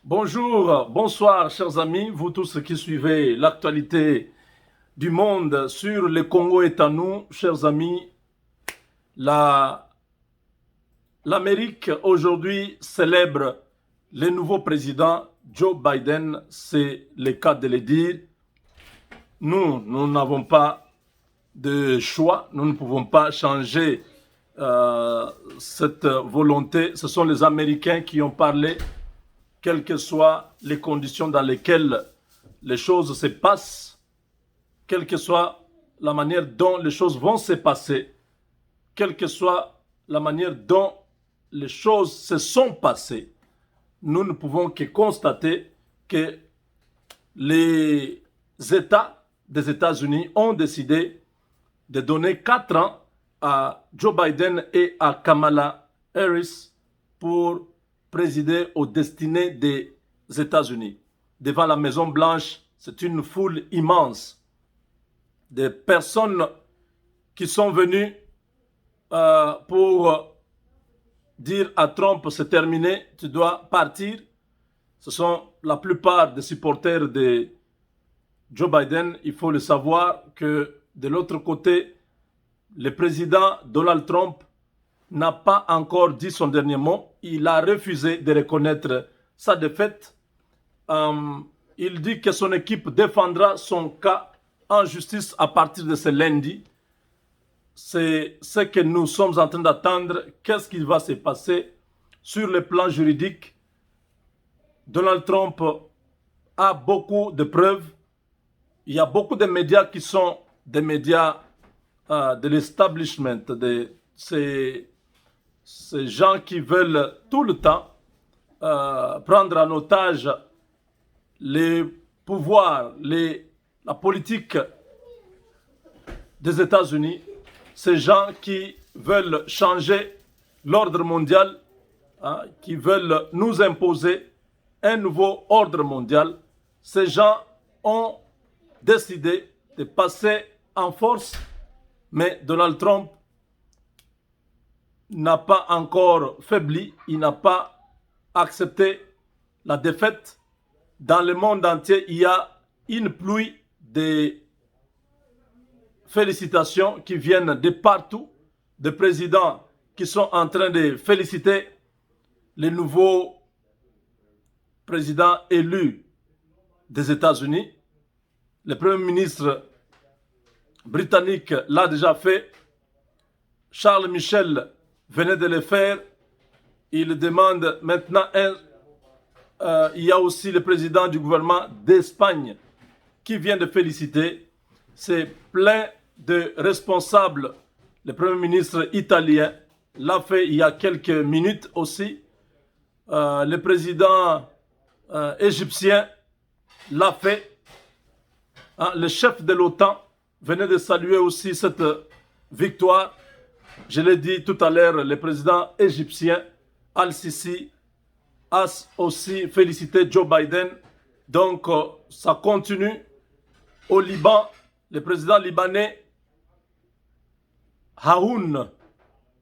Bonjour, bonsoir, chers amis, vous tous qui suivez l'actualité du monde sur le Congo est à nous, chers amis. La- L'Amérique aujourd'hui célèbre le nouveau président Joe Biden, c'est le cas de le dire. Nous n'avons pas de choix, nous ne pouvons pas changer cette volonté. Ce sont les Américains qui ont parlé, quelles que soient les conditions dans lesquelles les choses se passent, quelle que soit la manière dont les choses vont se passer, quelle que soit la manière dont les choses se sont passées, nous ne pouvons que constater que les États des États-Unis ont décidé de donner 4 ans à Joe Biden et à Kamala Harris pour présider aux destinées des États-Unis. Devant la Maison-Blanche, c'est une foule immense de personnes qui sont venues pour dire à Trump, c'est terminé, tu dois partir. Ce sont la plupart des supporters de Joe Biden. Il faut le savoir que de l'autre côté, le président Donald Trump n'a pas encore dit son dernier mot. Il a refusé de reconnaître sa défaite. Il dit que son équipe défendra son cas en justice à partir de ce lundi. C'est ce que nous sommes en train d'attendre. Qu'est-ce qui va se passer sur le plan juridique? Donald Trump a beaucoup de preuves. Il y a beaucoup de médias qui sont des médias de l'establishment, de ces gens qui veulent tout le temps prendre en otage les pouvoirs, la politique des États-Unis, ces gens qui veulent changer l'ordre mondial, qui veulent nous imposer un nouveau ordre mondial, ces gens ont décidé de passer en force, mais Donald Trump n'a pas encore faibli, il n'a pas accepté la défaite. Dans le monde entier, il y a une pluie de félicitations qui viennent de partout, des présidents qui sont en train de féliciter les nouveaux présidents élus des États-Unis. Le Premier ministre britannique l'a déjà fait. Charles Michel venait de le faire. Il demande maintenant il y a aussi le président du gouvernement d'Espagne qui vient de féliciter. C'est plein de responsables. Le Premier ministre italien l'a fait il y a quelques minutes aussi. Le président égyptien l'a fait. Le chef de l'OTAN venait de saluer aussi cette victoire. Je l'ai dit tout à l'heure, le président égyptien Al-Sisi a aussi félicité Joe Biden. Donc, ça continue. Au Liban, le président libanais Haoun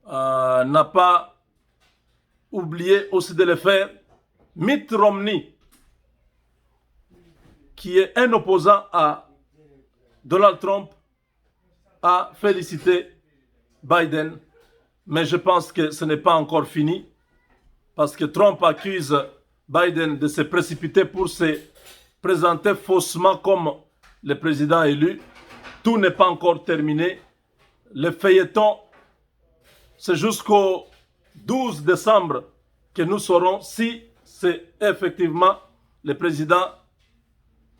n'a pas oublié aussi de le faire. Mitt Romney, qui est un opposant à Donald Trump, a félicité Biden. Mais je pense que ce n'est pas encore fini, parce que Trump accuse Biden de se précipiter pour se présenter faussement comme le président élu. Tout n'est pas encore terminé. Le feuilleton, c'est jusqu'au 12 décembre que nous saurons si c'est effectivement le président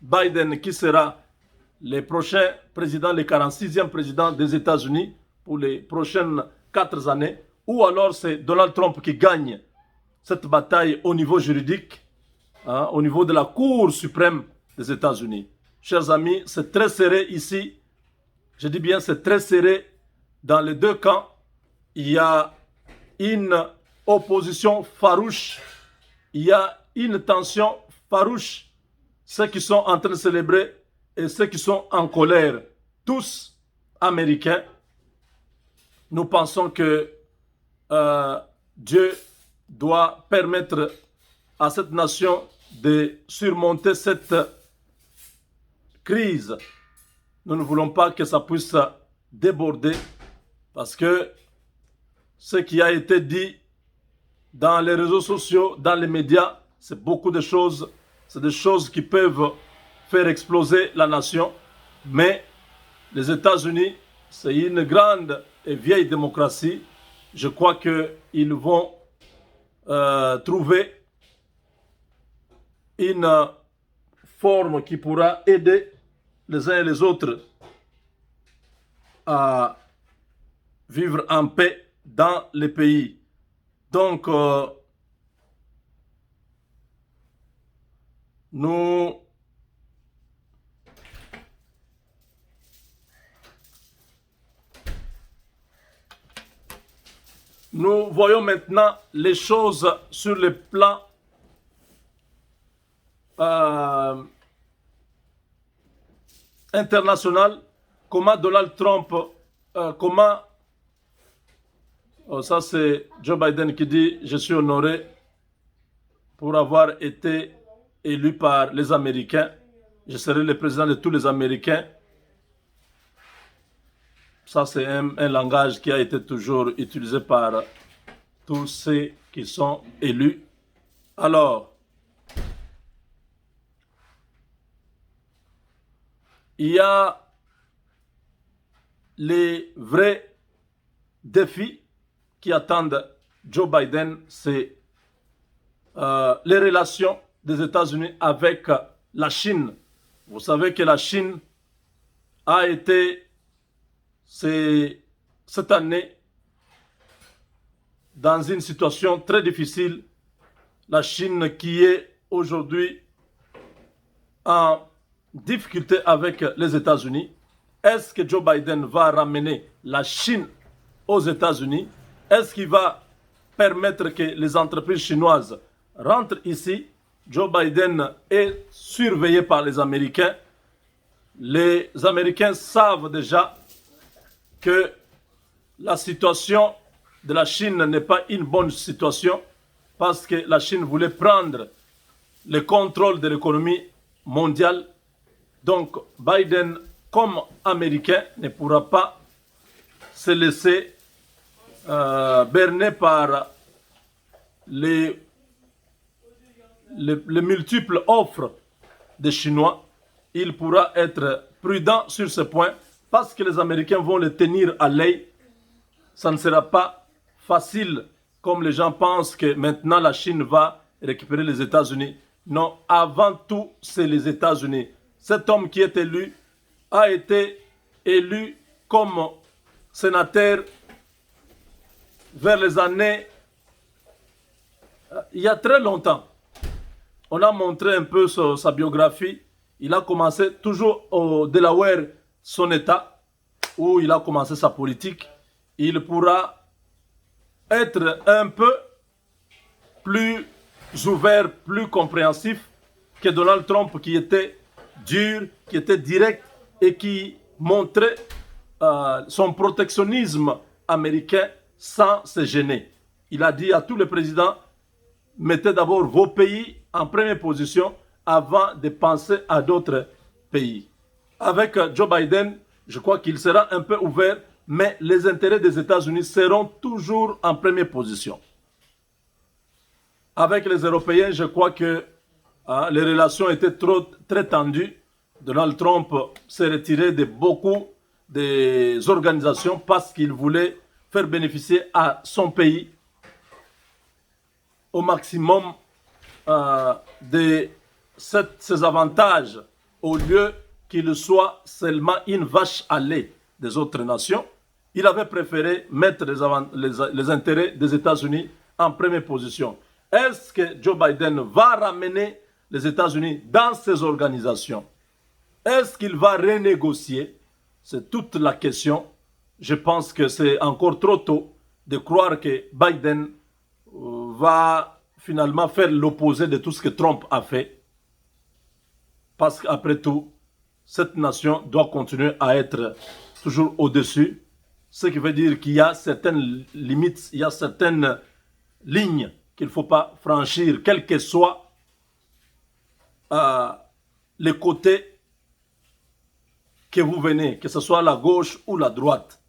Biden qui sera le prochain président, le 46e président des États-Unis pour les prochaines 4 années, ou alors c'est Donald Trump qui gagne cette bataille au niveau juridique, au niveau de la Cour suprême des États-Unis. Chers amis, c'est très serré ici. Je dis bien c'est très serré dans les deux camps. Il y a une opposition farouche. Il y a une tension farouche. Ceux qui sont en train de célébrer et ceux qui sont en colère, tous américains. Nous pensons que Dieu doit permettre à cette nation de surmonter cette crise. Nous ne voulons pas que ça puisse déborder parce que ce qui a été dit dans les réseaux sociaux, dans les médias, c'est beaucoup de choses, c'est des choses qui peuvent faire exploser la nation. Mais les États-Unis, c'est une grande et vieille démocratie. Je crois qu'ils vont trouver une forme qui pourra aider les uns et les autres à vivre en paix dans les pays. Donc, nous voyons maintenant les choses sur le plan international. Comment Donald Trump, ça c'est Joe Biden qui dit « Je suis honoré pour avoir été élu par les Américains. Je serai le président de tous les Américains. » Ça c'est un langage qui a été toujours utilisé par tous ceux qui sont élus. Alors, il y a les vrais défis qui attendent Joe Biden, c'est les relations des États-Unis avec la Chine. Vous savez que la Chine a été, cette année, dans une situation très difficile. La Chine qui est aujourd'hui en difficulté avec les États-Unis. Est-ce que Joe Biden va ramener la Chine aux États-Unis? Est-ce qu'il va permettre que les entreprises chinoises rentrent ici? Joe Biden est surveillé par les Américains. Les Américains savent déjà que la situation de la Chine n'est pas une bonne situation parce que la Chine voulait prendre le contrôle de l'économie mondiale. Donc Biden, comme Américain, ne pourra pas se laisser berner par les multiples offres des Chinois. Il pourra être prudent sur ce point parce que les Américains vont le tenir à l'œil. Ça ne sera pas facile comme les gens pensent que maintenant la Chine va récupérer les États-Unis. Non, avant tout, c'est les États-Unis. Cet homme qui est élu a été élu comme sénateur vers les années, il y a très longtemps. On a montré un peu sa biographie. Il a commencé toujours au Delaware, son État, où il a commencé sa politique. Il pourra être un peu plus ouvert, plus compréhensif que Donald Trump qui était dur, qui était direct et qui montrait son protectionnisme américain sans se gêner. Il a dit à tous les présidents, mettez d'abord vos pays en première position avant de penser à d'autres pays. Avec Joe Biden, je crois qu'il sera un peu ouvert, mais les intérêts des États-Unis seront toujours en première position. Avec les Européens, je crois que les relations étaient très tendues. Donald Trump s'est retiré de beaucoup des organisations parce qu'il voulait faire bénéficier à son pays au maximum de ces avantages au lieu qu'il soit seulement une vache à lait des autres nations. Il avait préféré mettre les intérêts des États-Unis en première position. Est-ce que Joe Biden va ramener les États-Unis dans ces organisations? Est-ce qu'il va renégocier? C'est toute la question. Je pense que c'est encore trop tôt de croire que Biden va finalement faire l'opposé de tout ce que Trump a fait. Parce qu'après tout, cette nation doit continuer à être toujours au-dessus. Ce qui veut dire qu'il y a certaines limites, il y a certaines lignes qu'il ne faut pas franchir, quel que soit les côtés que vous venez, que ce soit la gauche ou la droite.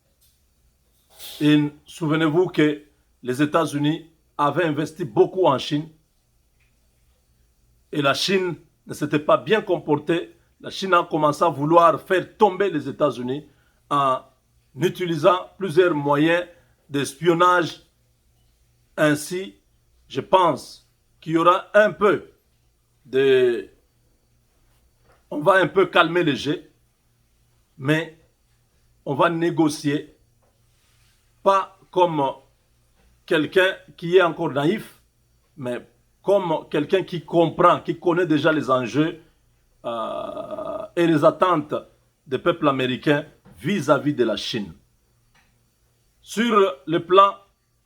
Et souvenez-vous que les États-Unis avaient investi beaucoup en Chine et la Chine ne s'était pas bien comportée. La Chine a commencé à vouloir faire tomber les États-Unis en utilisant plusieurs moyens d'espionnage. Ainsi, je pense qu'il y aura un peu de... On va un peu calmer les jeux, mais on va négocier, pas comme quelqu'un qui est encore naïf, mais comme quelqu'un qui comprend, qui connaît déjà les enjeux et les attentes des peuples américains vis-à-vis de la Chine. Sur le plan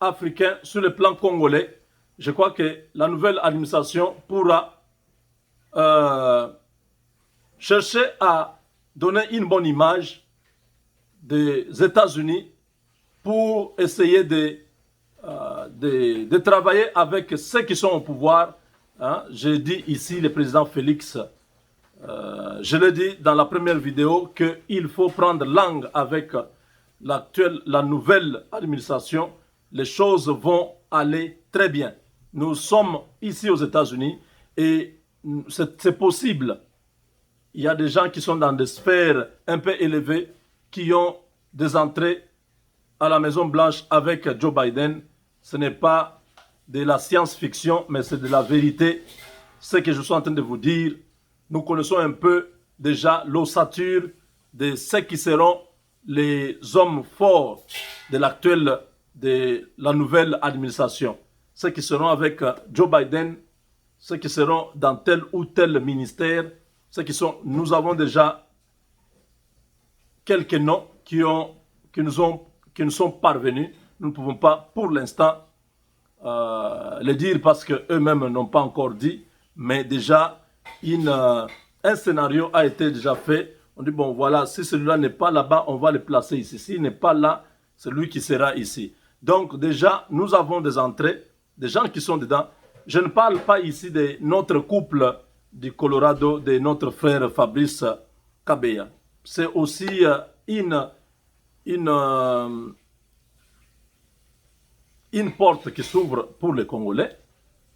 africain, sur le plan congolais, je crois que la nouvelle administration pourra chercher à donner une bonne image des États-Unis pour essayer de travailler avec ceux qui sont au pouvoir. Hein. J'ai dit ici le président Félix, je l'ai dit dans la première vidéo, qu'il faut prendre langue avec la nouvelle administration. Les choses vont aller très bien. Nous sommes ici aux États-Unis et c'est possible. Il y a des gens qui sont dans des sphères un peu élevées, qui ont des entrées à la Maison-Blanche avec Joe Biden. Ce n'est pas de la science-fiction, mais c'est de la vérité. Ce que je suis en train de vous dire, nous connaissons un peu déjà l'ossature de ceux qui seront les hommes forts de la nouvelle administration. Ceux qui seront avec Joe Biden, ceux qui seront dans tel ou tel ministère, nous avons déjà quelques noms qui nous sont parvenus. Nous ne pouvons pas pour l'instant le dire parce qu'eux-mêmes n'ont pas encore dit, mais déjà un scénario a été déjà fait. On dit, bon voilà, si celui-là n'est pas là-bas, on va le placer ici. S'il n'est pas là, c'est lui qui sera ici. Donc déjà, nous avons des entrées, des gens qui sont dedans. Je ne parle pas ici de notre couple du Colorado, de notre frère Fabrice Kabeya. C'est aussi une porte qui s'ouvre pour les Congolais,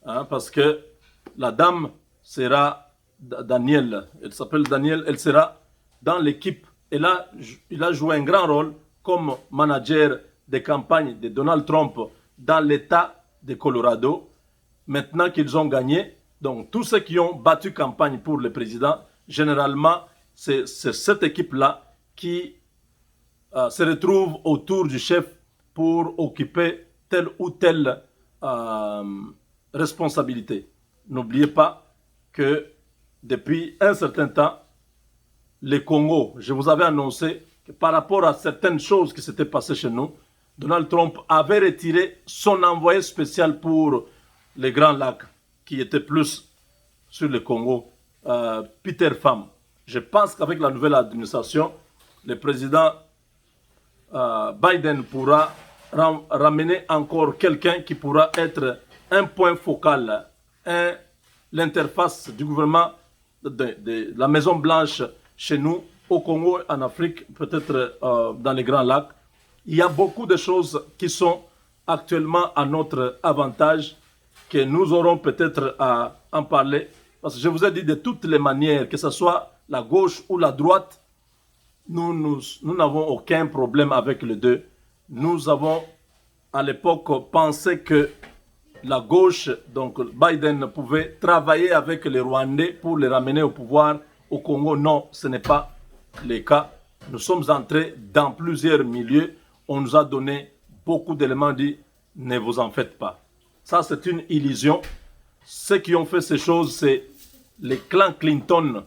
hein, parce que la dame sera Daniel, elle s'appelle Daniel, elle sera dans l'équipe. Il a joué un grand rôle comme manager de campagne de Donald Trump dans l'État de Colorado. Maintenant qu'ils ont gagné, donc tous ceux qui ont battu campagne pour le président, généralement, c'est cette équipe-là qui se retrouve autour du chef pour occuper telle ou telle responsabilité. N'oubliez pas que depuis un certain temps, le Congo, je vous avais annoncé que par rapport à certaines choses qui s'étaient passées chez nous, Donald Trump avait retiré son envoyé spécial pour les Grands Lacs, qui était plus sur le Congo, Peter Pham. Je pense qu'avec la nouvelle administration, le président Biden pourra ramener encore quelqu'un qui pourra être un point focal, l'interface du gouvernement de la Maison Blanche chez nous, au Congo, en Afrique, peut-être dans les Grands Lacs. Il y a beaucoup de choses qui sont actuellement à notre avantage, que nous aurons peut-être à en parler. Parce que je vous ai dit de toutes les manières, que ce soit la gauche ou la droite, nous n'avons aucun problème avec les deux. Nous avons à l'époque pensé que la gauche, donc Biden, pouvait travailler avec les Rwandais pour les ramener au pouvoir au Congo. Non, ce n'est pas le cas. Nous sommes entrés dans plusieurs milieux. On nous a donné beaucoup d'éléments, dit ne vous en faites pas. Ça, c'est une illusion. Ceux qui ont fait ces choses, c'est les clans Clinton.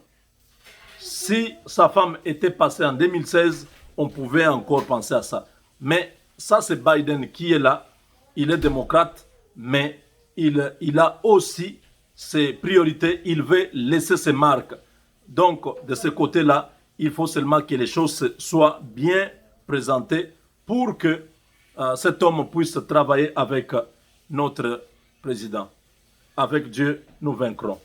Si sa femme était passée en 2016, on pouvait encore penser à ça. Mais ça, c'est Biden qui est là. Il est démocrate, mais il a aussi ses priorités. Il veut laisser ses marques. Donc, de ce côté-là, il faut seulement que les choses soient bien présentées pour que cet homme puisse travailler avec notre président. Avec Dieu, nous vaincrons.